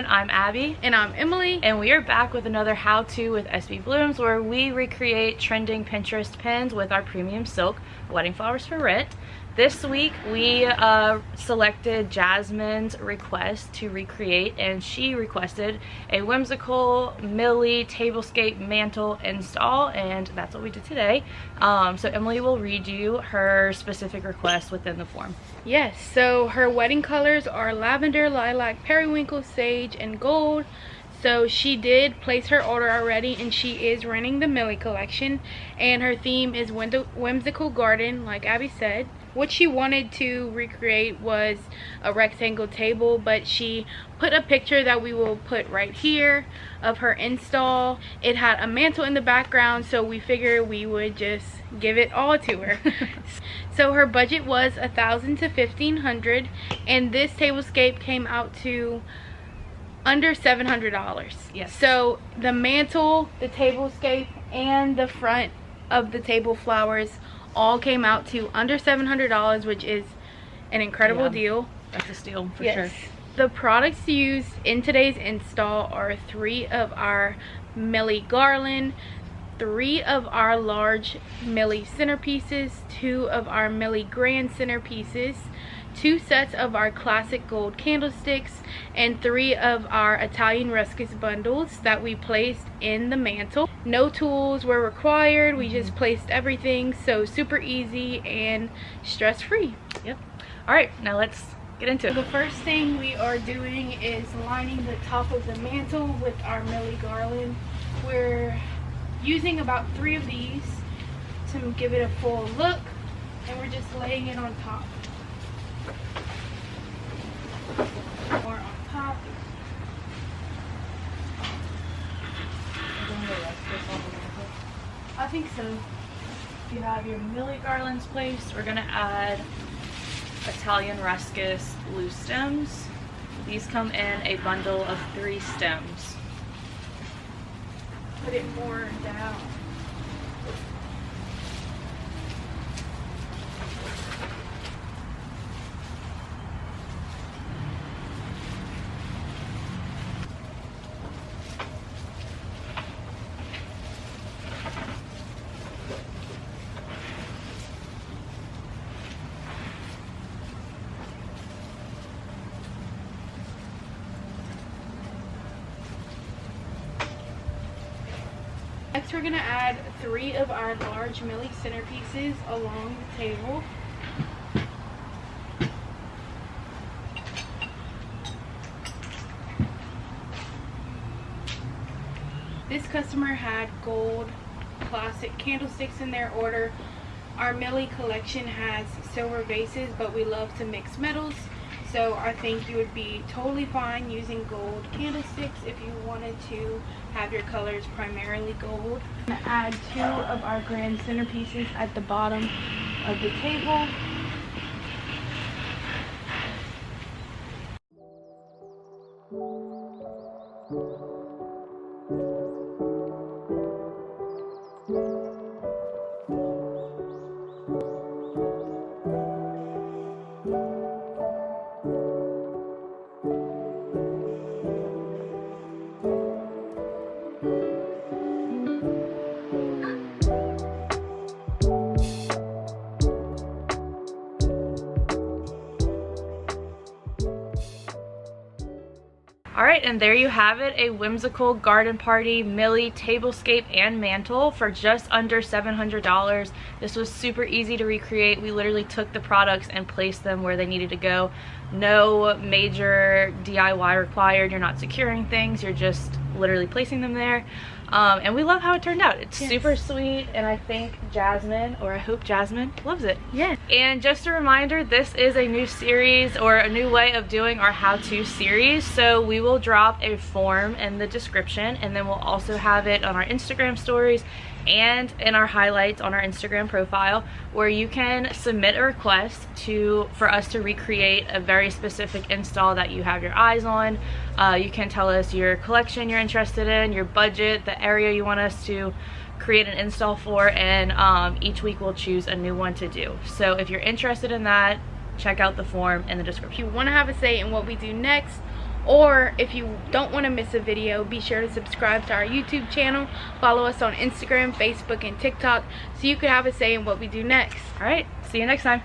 everyone, I'm Abby. And I'm Emily. And we are back with another how-to with SBBlooms, where we recreate trending Pinterest pins with our premium silk wedding flowers for rent. This week we selected Jasmine's request to recreate, and she requested a Whimsical Millie Tablescape Mantle install, and that's what we did today. So Emily will read you her specific request within the form. Yes, so her wedding colors are lavender, lilac, periwinkle, sage, and gold. So she did place her order already, and she is renting the Millie Collection, and her theme is Whimsical Garden, like Abby said. What she wanted to recreate was a rectangle table, but she put a picture that we will put right here of her install. It had a mantle in the background, so we figured we would just give it all to her. So her budget was $1,000 to $1,500, and this tablescape came out to under $700. Yes. So the mantle, the tablescape, and the front of the table flowers all came out to under $700, which is an incredible deal. That's a steal for yes. sure. The products used in today's install are 3 of our Millie Garland, 3 of our large Millie centerpieces, 2 of our Millie Grand centerpieces, 2 sets of our classic gold candlesticks, and 3 of our Italian Ruscus bundles that we placed in the mantle. No tools were required. We just placed everything, so super easy and stress-free. Yep. All right, now let's get into it. The first thing we are doing is lining the top of the mantle with our Millie Garland. We're using about 3 of these to give it a full look, and we're just laying it on top. Or on top. I think so. You have your Millie Garlands placed. We're gonna add Italian Ruscus loose stems. These come in a bundle of 3 stems. Put it more down. Next, we're going to add 3 of our large Millie centerpieces along the table. This customer had gold classic candlesticks in their order. Our Millie Collection has silver vases, but we love to mix metals. So I think you would be totally fine using gold candlesticks if you wanted to have your colors primarily gold. I'm going to add 2 of our grand centerpieces at the bottom of the table. Alright, and there you have it, a Whimsical Garden Party Millie Tablescape and Mantle for just under $700. This was super easy to recreate. We literally took the products and placed them where they needed to go. No major DIY required. You're not securing things, you're just literally placing them there. And we love how it turned out. It's super sweet, and I think Jasmine, or I hope Jasmine, loves it. Yes. And just a reminder, this is a new series, or a new way of doing our how-to series. So we will drop a form in the description, and then we'll also have it on our Instagram stories and in our highlights on our Instagram profile, where you can submit a request for us to recreate a very specific install that you have your eyes on. You can tell us your collection you're interested in, your budget, the area you want us to create an install for, and each week we'll choose a new one to do. So if you're interested in that, check out the form in the description. If you want to have a say in what we do next, Or if you don't want to miss a video, be sure to subscribe to our YouTube channel, follow us on Instagram, Facebook, and TikTok so you could have a say in what we do next. All right, see you next time.